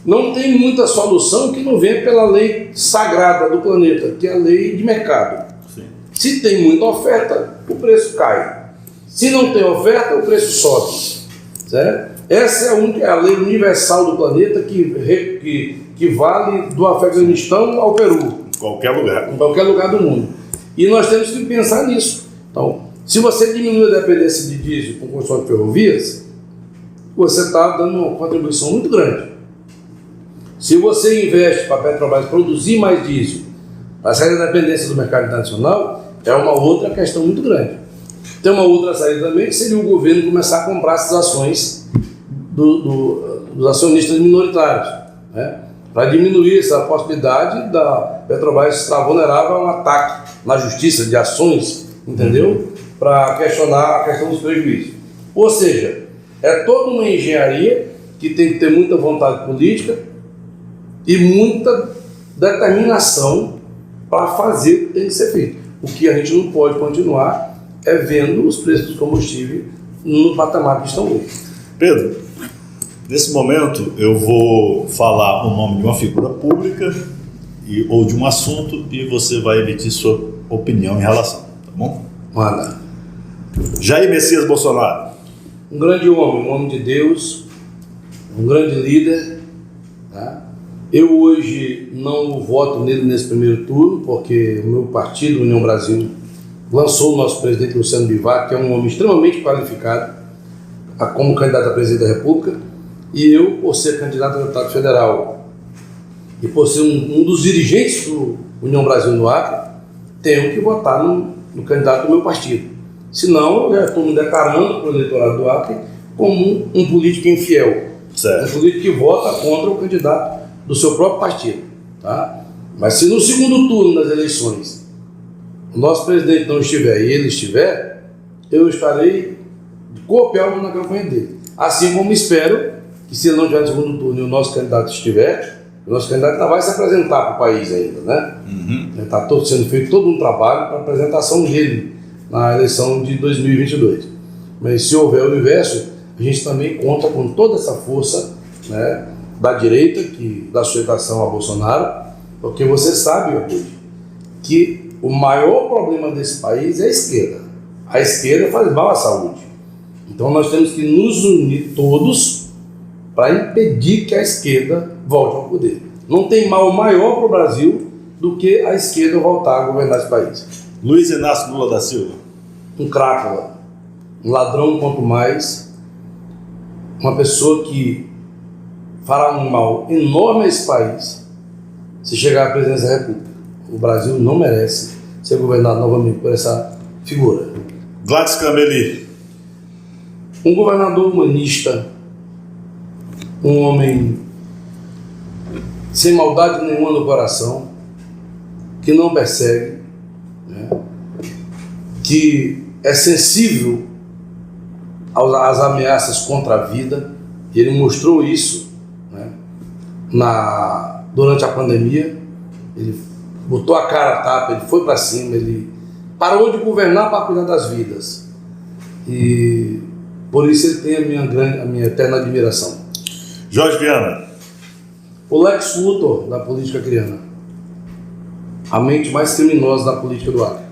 não tem muita solução que não venha pela lei sagrada do planeta, que é a lei de mercado. Sim. Se tem muita oferta, o preço cai. Se não tem oferta, o preço sobe. Certo? Essa é a lei universal do planeta que vale do Afeganistão ao Peru. Em qualquer lugar. Em qualquer lugar do mundo. E nós temos que pensar nisso. Então, se você diminui a dependência de diesel com construção de ferrovias, você está dando uma contribuição muito grande. Se você investe para a Petrobras produzir mais diesel, para sair da dependência do mercado internacional, é uma outra questão muito grande. Tem uma outra saída também, que seria o governo começar a comprar essas ações dos acionistas minoritários, né? Para diminuir essa possibilidade da Petrobras estar vulnerável a um ataque na justiça de ações, entendeu? Para questionar a questão dos prejuízos. Ou seja, é toda uma engenharia que tem que ter muita vontade política e muita determinação para fazer o que tem que ser feito. O que a gente não pode continuar é vendo os preços dos combustíveis no patamar que estão hoje. Pedro, nesse momento eu vou falar o nome de uma figura pública ou de um assunto e você vai emitir sua opinião em relação, tá bom? Manda. Jair Messias Bolsonaro. Um grande homem, um homem de Deus, um grande líder, tá? Eu hoje não voto nele nesse primeiro turno, porque o meu partido, União Brasil, lançou o nosso presidente Luciano Bivar, que é um homem extremamente qualificado como candidato a presidente da República, e eu, por ser candidato a deputado federal e por ser um dos dirigentes do União Brasil no Acre, tenho que votar no candidato do meu partido. Senão, eu já estou me declarando para o eleitorado do Acre como um político infiel. Certo. Um político que vota contra o candidato do seu próprio partido. Tá? Mas se no segundo turno das eleições o nosso presidente não estiver e ele estiver, eu estarei copiando na campanha dele. Assim como espero que, se ele não estiver no segundo turno e o nosso candidato estiver, o nosso candidato ainda vai se apresentar para o país ainda, né? Está sendo feito todo um trabalho para a apresentação dele na eleição de 2022. Mas se houver o universo, a gente também conta com toda essa força, né, da direita, que dá sustentação a Bolsonaro, porque você sabe, Arthur, que o maior problema desse país é a esquerda. A esquerda faz mal à saúde. Então nós temos que nos unir todos para impedir que a esquerda volte ao poder. Não tem mal maior para o Brasil do que a esquerda voltar a governar esse país. Luiz Inácio Lula da Silva. Um crápula, um ladrão quanto mais, uma pessoa que fará um mal enorme a esse país se chegar à presidência da República. O Brasil não merece ser governado novamente por essa figura. Gladys Cameli. Um governador humanista, um homem sem maldade nenhuma no coração, que não persegue, né? Que é sensível às ameaças contra a vida. Ele mostrou isso, né, durante a pandemia. Ele botou a cara a tapa, ele foi para cima, ele parou de governar para cuidar das vidas. E por isso ele tem a minha eterna admiração. Jorge Viana. O Lex Luthor da política acreana. A mente mais criminosa da política do Acre.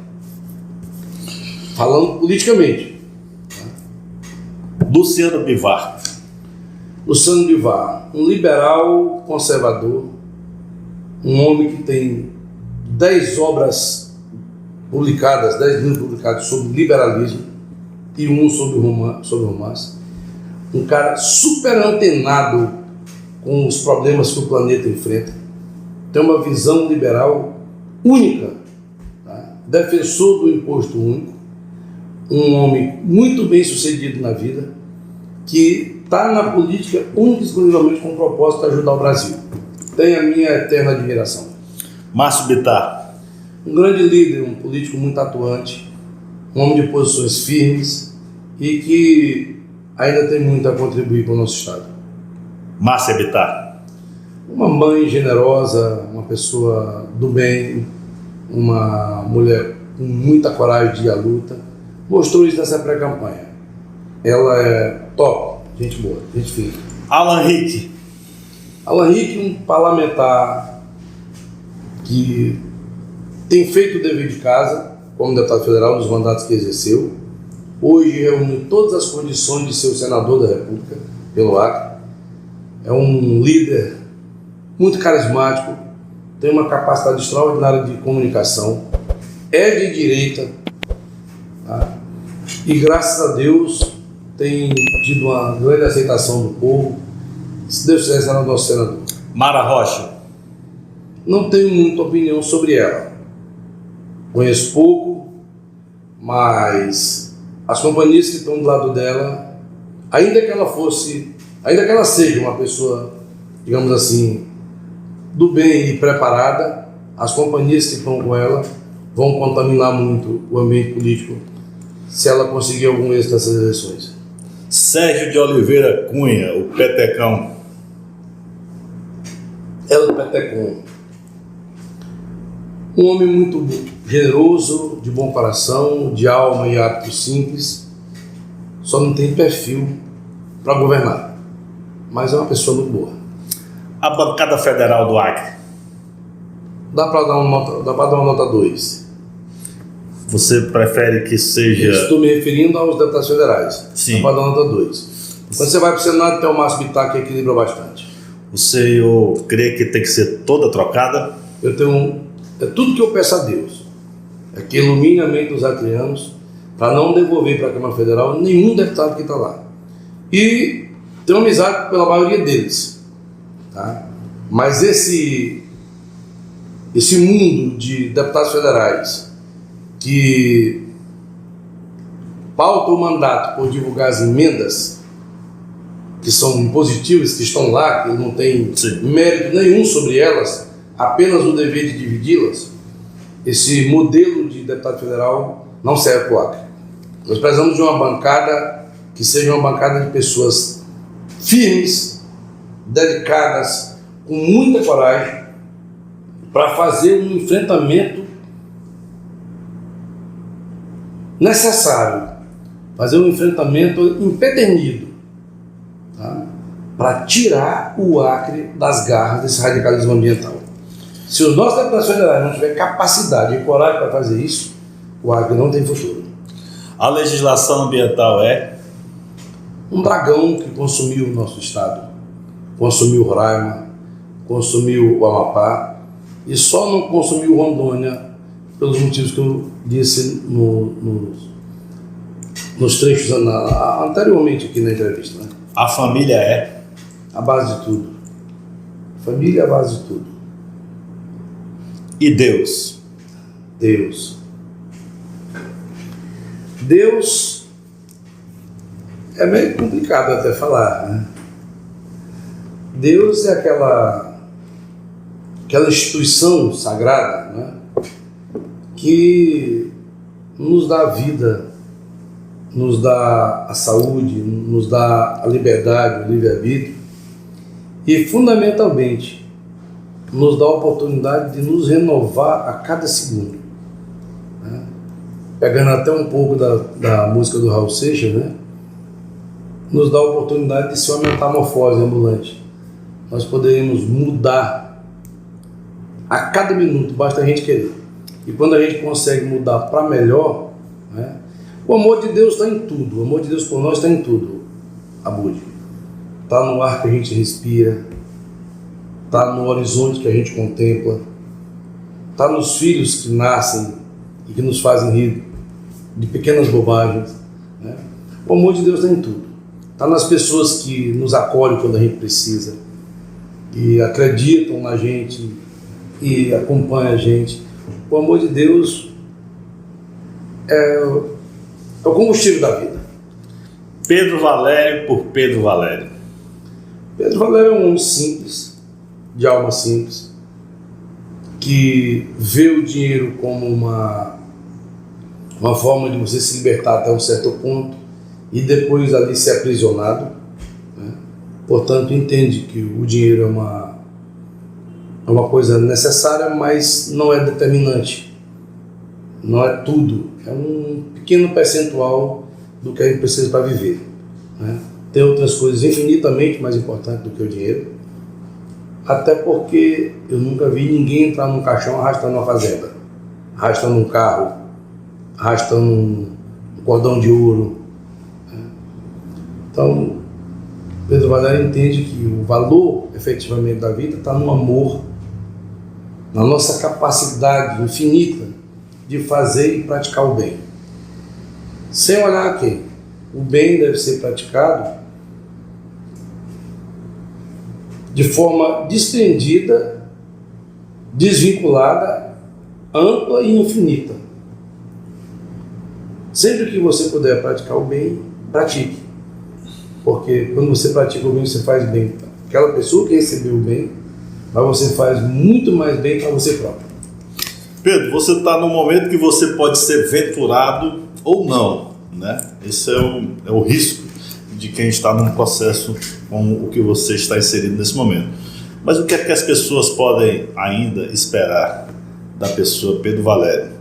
Falando politicamente. Luciano Bivar. Luciano Bivar, um liberal conservador, um homem que tem 10 obras publicadas, 10 livros publicados sobre liberalismo e um sobre romance. Um cara super antenado com os problemas que o planeta enfrenta. Tem uma visão liberal única, tá? Defensor do imposto único, um homem muito bem sucedido na vida, que está na política única e exclusivamente com o propósito de ajudar o Brasil. Tem a minha eterna admiração. Márcio Bittar. Um grande líder, um político muito atuante, um homem de posições firmes e que ainda tem muito a contribuir para o nosso Estado. Márcia Bittar. Uma mãe generosa, uma pessoa do bem, uma mulher com muita coragem de ir à luta, mostrou isso nessa pré-campanha. Ela é top, gente boa, gente fina. Alan Rick. Alan Rick, um parlamentar que tem feito o dever de casa como deputado federal nos mandatos que exerceu. Hoje reúne todas as condições de ser o senador da República pelo Acre. É um líder muito carismático, tem uma capacidade extraordinária de comunicação, é de direita, tá? E graças a Deus tem tido uma grande aceitação do povo. Se Deus quiser, será nosso senador. Mara Rocha. Não tenho muita opinião sobre ela. Conheço pouco, mas as companhias que estão do lado dela, ainda que ela seja uma pessoa, digamos assim, do bem e preparada, as companhias que estão com ela vão contaminar muito o ambiente político se ela conseguir algum êxito nessas eleições. Sérgio de Oliveira Cunha, o Petecão. Ela do Petecão. Um homem muito generoso, de bom coração, de alma e hábitos simples, só não tem perfil para governar, mas é uma pessoa muito boa. A bancada federal do Acre. Dá para dar uma nota 2. Você prefere que seja... Estou me referindo aos deputados federais. Sim. Dá para dar nota 2. Quando você vai para o Senado, tem o Márcio Bittar, que equilibra bastante. O senhor crê que tem que ser toda trocada? É tudo que eu peço a Deus. É que ilumine a mente dos acreanos para não devolver para a Câmara Federal nenhum deputado que está lá. E tenho amizade pela maioria deles. Tá? Mas esse mundo de deputados federais que pautam o mandato por divulgar as emendas que são impositivas, que estão lá, que não tem mérito nenhum sobre elas, apenas o dever de dividi-las, esse modelo de deputado federal não serve para o Acre. Nós precisamos de uma bancada que seja uma bancada de pessoas firmes, dedicadas, com muita coragem, para fazer um enfrentamento necessário, fazer um enfrentamento empedernido, tá? Para tirar o Acre das garras desse radicalismo ambiental. Se os nossos deputados federais não tiverem capacidade e coragem para fazer isso, o Acre não tem futuro. A legislação ambiental é? Um dragão que consumiu o nosso estado, consumiu Roraima, consumiu o Amapá e só não consumiu Rondônia pelos motivos que eu disse nos trechos anteriormente aqui na entrevista. Né? A família é? A base de tudo. Família é a base de tudo. E Deus? Deus é meio complicado até falar, né? Deus é aquela instituição sagrada, né? Que nos dá a vida, nos dá a saúde, nos dá a liberdade, o livre-arbítrio e, fundamentalmente, nos dá a oportunidade de nos renovar a cada segundo. Né? Pegando até um pouco da música do Raul Seixas, né? Nos dá a oportunidade de ser uma metamorfose ambulante. Nós poderemos mudar a cada minuto, basta a gente querer. E quando a gente consegue mudar para melhor, né? O amor de Deus está em tudo, o amor de Deus por nós está em tudo, Abud. Está no ar que a gente respira, está no horizonte que a gente contempla, está nos filhos que nascem e que nos fazem rir de pequenas bobagens. Né? O amor de Deus está em tudo. Está nas pessoas que nos acolhem quando a gente precisa e acreditam na gente e acompanham a gente. O amor de Deus é o combustível da vida. Pedro Valério por Pedro Valério. Pedro Valério é um homem simples, de alma simples, que vê o dinheiro como uma forma de você se libertar até um certo ponto e depois ali ser aprisionado, né? Portanto, entende que o dinheiro é uma coisa necessária, mas não é determinante, não é tudo, é um pequeno percentual do que a gente precisa para viver, né? Tem outras coisas infinitamente mais importantes do que o dinheiro, até porque eu nunca vi ninguém entrar num caixão arrastando uma fazenda, arrastando um carro, arrastando um cordão de ouro, né? Então, Pedro Valério entende que o valor efetivamente da vida está no amor, na nossa capacidade infinita de fazer e praticar o bem, sem olhar a quem. O bem deve ser praticado de forma desprendida, desvinculada, ampla e infinita. Sempre que você puder praticar o bem, pratique. Porque quando você pratica o bem, você faz bem para aquela pessoa que recebeu o bem, mas você faz muito mais bem para você próprio. Pedro, você está num momento que você pode ser venturado ou não, né? Esse é o risco de quem está num processo como o que você está inserido nesse momento. Mas o que é que as pessoas podem ainda esperar da pessoa Pedro Valério?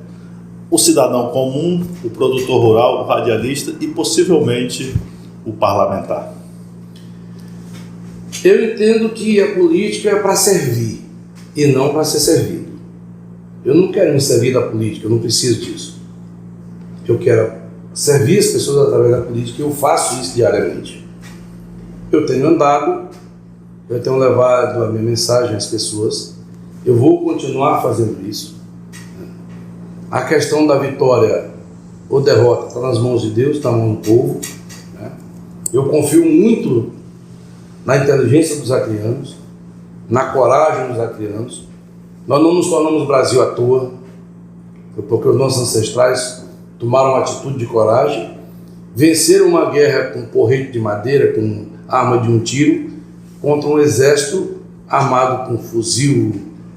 O cidadão comum, o produtor rural, o radialista e possivelmente o parlamentar. Eu entendo que a política é para servir e não para ser servido. Eu não quero me servir da política, eu não preciso disso. Eu quero servir as pessoas através da política e eu faço isso diariamente. Eu tenho andado, eu tenho levado a minha mensagem às pessoas, eu vou continuar fazendo isso. A questão da vitória ou derrota está nas mãos de Deus, está na mão do povo. Eu confio muito na inteligência dos acrianos, na coragem dos acrianos. Nós não nos tornamos Brasil à toa, porque os nossos ancestrais tomaram uma atitude de coragem, venceram uma guerra com porrete de madeira, com arma de um tiro, contra um exército armado com fuzil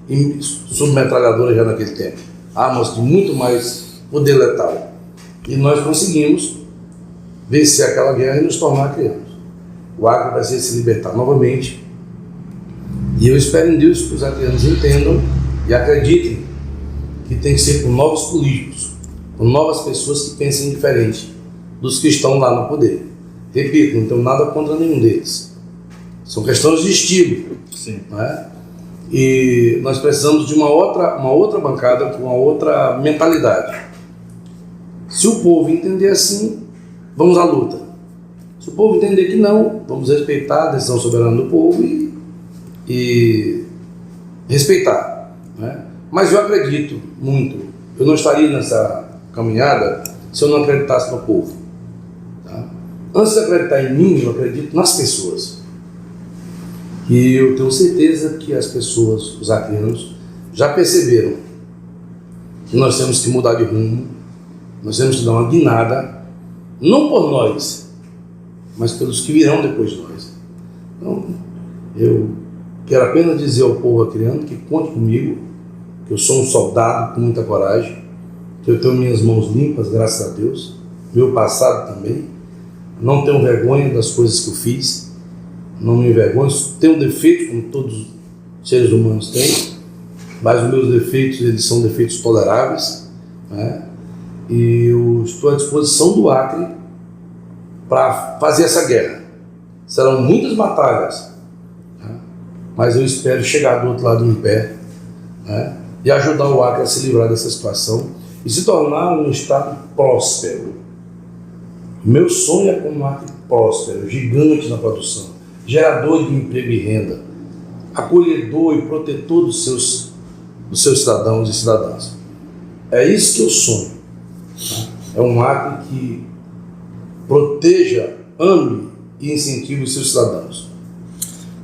e submetralhadora já naquele tempo. Armas de muito mais poder letal. E nós conseguimos vencer aquela guerra e nos tornar crianos. O Acre vai se libertar novamente. E eu espero em Deus que os acreanos entendam e acreditem que tem que ser com novos políticos, com novas pessoas que pensem diferente dos que estão lá no poder. Repito, não tenho nada contra nenhum deles. São questões de estilo. Sim. Não é? E nós precisamos de uma outra bancada com uma outra mentalidade. Se o povo entender assim, vamos à luta. Se o povo entender que não, vamos respeitar a decisão soberana do povo e respeitar, né? Mas eu acredito muito, eu não estaria nessa caminhada se eu não acreditasse no povo, tá? Antes de acreditar em mim, eu acredito nas pessoas. E eu tenho certeza que as pessoas, os acreanos, já perceberam que nós temos que mudar de rumo, nós temos que dar uma guinada, não por nós, mas pelos que virão depois de nós. Então, eu quero apenas dizer ao povo acreano que conte comigo, que eu sou um soldado com muita coragem, que eu tenho minhas mãos limpas, graças a Deus, meu passado também, não tenho vergonha das coisas que eu fiz, não me envergonho, tenho defeitos como todos os seres humanos têm, mas os meus defeitos, eles são defeitos toleráveis, né? E eu estou à disposição do Acre para fazer essa guerra. Serão muitas batalhas, né? Mas eu espero chegar do outro lado em pé, né? E ajudar o Acre a se livrar dessa situação e se tornar um estado próspero. Meu sonho é como um Acre próspero, gigante na produção, gerador de emprego e renda, acolhedor e protetor dos seus cidadãos e cidadãs. É isso que eu sonho. É um Acre que proteja, ame e incentive os seus cidadãos.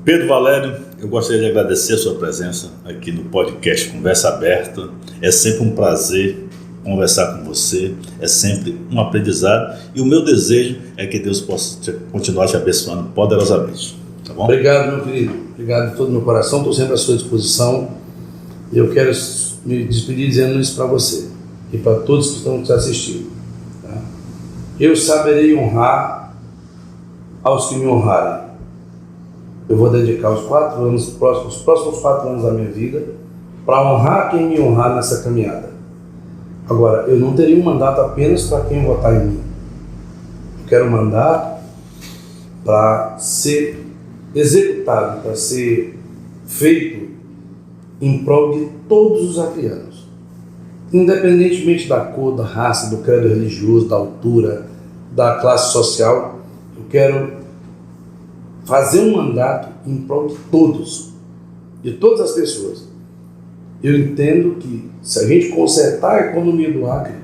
Pedro Valério, eu gostaria de agradecer a sua presença aqui no podcast Conversa Aberta. É sempre um prazer conversar com você, é sempre um aprendizado e o meu desejo é que Deus possa continuar te abençoando poderosamente. Tá bom? Obrigado, meu querido. Obrigado de todo o meu coração. Estou sempre à sua disposição. E eu quero me despedir dizendo isso para você. e para todos que estão nos assistindo. Tá? Eu saberei honrar aos que me honrarem. Eu vou dedicar os próximos 4 anos da minha vida para honrar quem me honrar nessa caminhada. Agora, eu não teria um mandato apenas para quem votar em mim. Eu quero um mandato para ser executado, para ser feito em prol de todos os acreanos, independentemente da cor, da raça, do credo religioso, da altura, da classe social. Eu quero fazer um mandato em prol de todos, de todas as pessoas. Eu entendo que se a gente consertar a economia do Acre,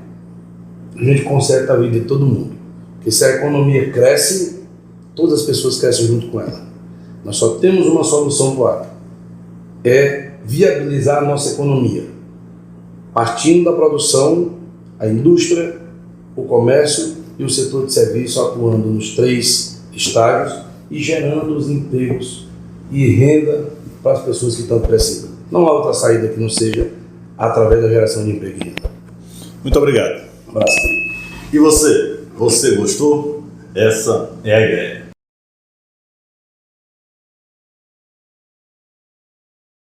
a gente conserta a vida de todo mundo. Porque se a economia cresce, todas as pessoas crescem junto com ela. Nós só temos uma solução para o Acre: é viabilizar a nossa economia, partindo da produção, a indústria, o comércio e o setor de serviço, atuando nos 3 estágios e gerando os empregos e renda para as pessoas que tanto precisam. Não há outra saída que não seja através da geração de emprego e renda. Muito obrigado. Um abraço. E você? Você gostou? Essa é a ideia.